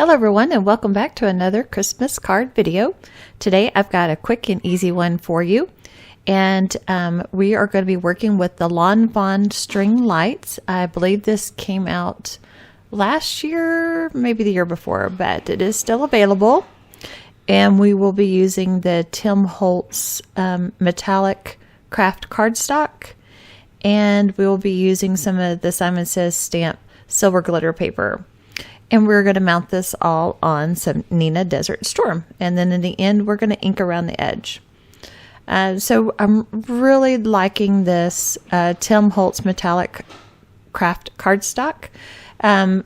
Hello everyone, and welcome back to another Christmas card video. Today I've got a quick and easy one for you, and we are going to be working with the Lawn Fawn string lights. I believe this came out last year, maybe the year before, but it is still available, and we will be using the Holtz metallic Kraft cardstock, and we will be using some of the Simon Says stamp silver glitter paper. And we're going to mount this all on some Neenah Desert Storm. And then in the end, we're going to ink around the edge. So I'm really liking this Holtz metallic Kraft cardstock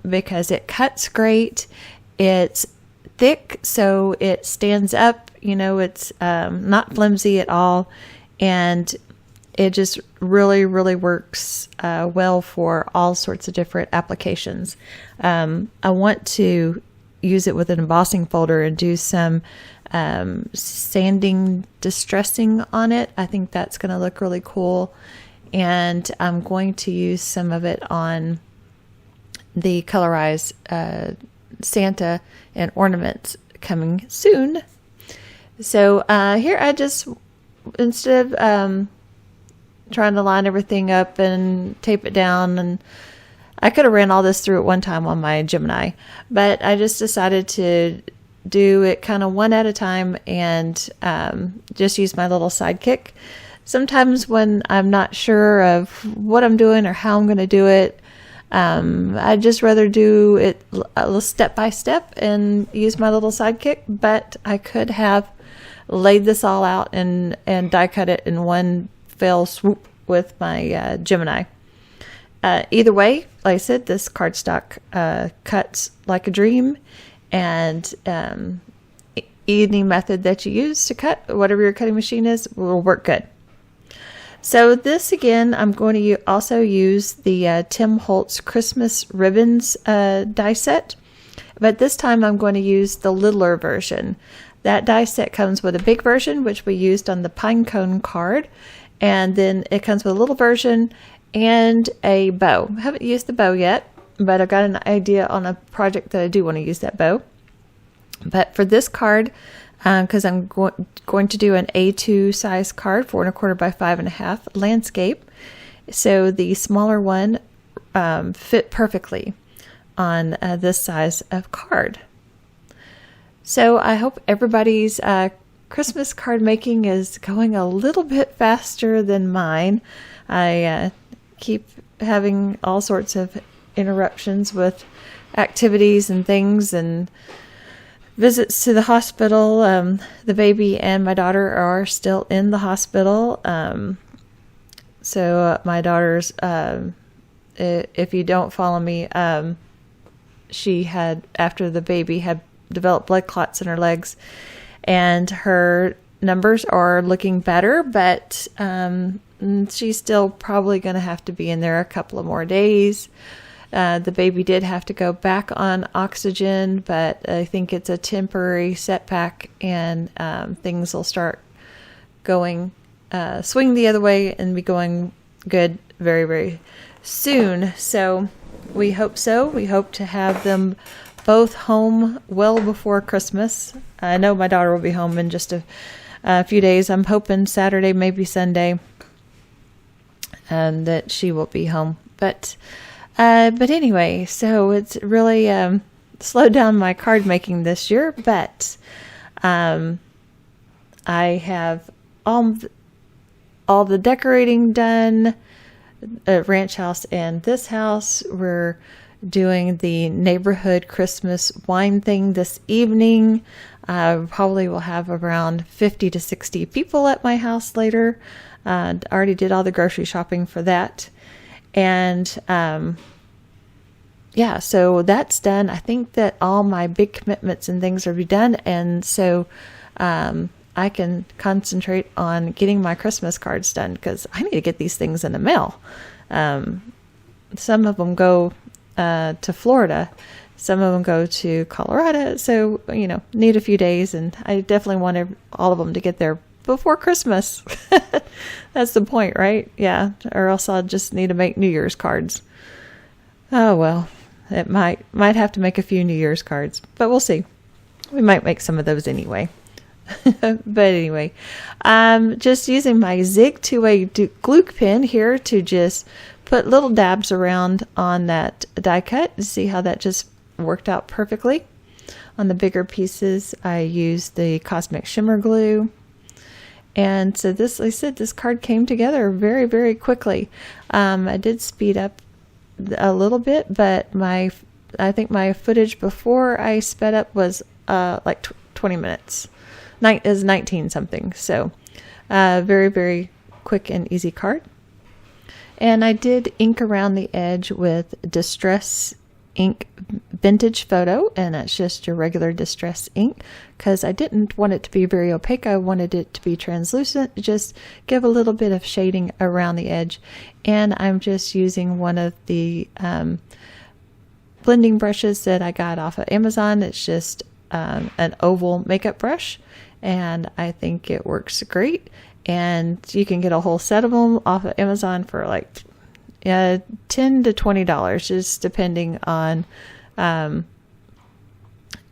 because it cuts great. It's thick, so it stands up. You know, it's not flimsy at all. And it just really works well for all sorts of different applications. I want to use it with an embossing folder and do some sanding distressing on it. I think that's going to look really cool. And I'm going to use some of it on the colorized Santa and ornaments coming soon. So here I just, instead of trying to line everything up and tape it down, and I could have ran all this through at one time on my Gemini, but I just decided to do it kind of one at a time and just use my little Sidekick. Sometimes when I'm not sure of what I'm doing or how I'm going to do it, I'd just rather do it a little step by step and use my little Sidekick, but I could have laid this all out and die cut it in one fell swoop with my Gemini. Either way, like I said, this cardstock cuts like a dream, and any method that you use to cut, whatever your cutting machine is, will work good. So this again, I'm going to also use the Holtz Christmas ribbons die set, but this time I'm going to use the littler version. That die set comes with a big version, which we used on the pine cone card. And then it comes with a little version and a bow. I haven't used the bow yet, but I've got an idea on a project that I do want to use that bow. But for this card, because I'm going to do an A2 size card, 4 1/4 by 5 1/2 landscape. So the smaller one fit perfectly on this size of card. So I hope everybody's Christmas card making is going a little bit faster than mine. I keep having all sorts of interruptions with activities and things and visits to the hospital. The baby and my daughter are still in the hospital. So my daughter's, if you don't follow me, she had, after the baby had developed blood clots in her legs, and her numbers are looking better, but she's still probably going to have to be in there a couple of more days. The baby did have to go back on oxygen, but I think it's a temporary setback, and things will start going, swing the other way and be going good very soon. So we hope so. We hope to have them both home well before Christmas. I know my daughter will be home in just a few days. I'm hoping Saturday, maybe Sunday, that she will be home. But anyway, so it's really slowed down my card making this year. But I have all the decorating done at Ranch House and this house. We're doing the neighborhood Christmas wine thing this evening. Probably will have around 50 to 60 people at my house later. Already did all the grocery shopping for that. And yeah, so that's done. I think that all my big commitments and things are done. And so I can concentrate on getting my Christmas cards done, because I need to get these things in the mail. Some of them go to Florida. Some of them go to Colorado. So, you know, need a few days, and I definitely want all of them to get there before Christmas. That's the point, right? Yeah. Or else I'll just need to make New Year's cards. Oh, well, It might have to make a few New Year's cards, but we'll see. We might make some of those anyway. But anyway, just using my Zig 2A glue pen here to just put little dabs around on that die cut to see how that just worked out perfectly. On the bigger pieces, I used the Cosmic Shimmer glue. And so this, like I said, this card came together very, very quickly. I did speed up a little bit, but I think my footage before I sped up was like 20 minutes. Is 19 something. So very, very quick and easy card. And I did ink around the edge with Distress ink Vintage Photo, and that's just your regular distress ink, because I didn't want it to be very opaque. I wanted it to be translucent, just give a little bit of shading around the edge. And I'm just using one of the blending brushes that I got off of Amazon. It's just an oval makeup brush, and I think it works great. And you can get a whole set of them off of Amazon for like $10 to $20, just depending on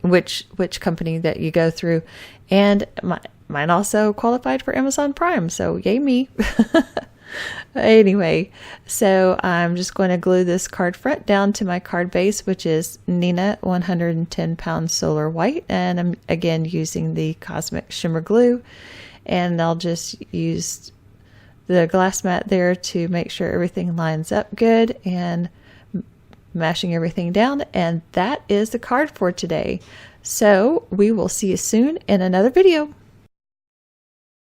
which company that you go through. And mine also qualified for Amazon Prime, so yay me. Anyway, so I'm just going to glue this card front down to my card base, which is Neenah 110 pound solar white, and I'm again using the Cosmic Shimmer glue, and I'll just use the glass mat there to make sure everything lines up good, and mashing everything down. And that is the card for today. So we will see you soon in another video.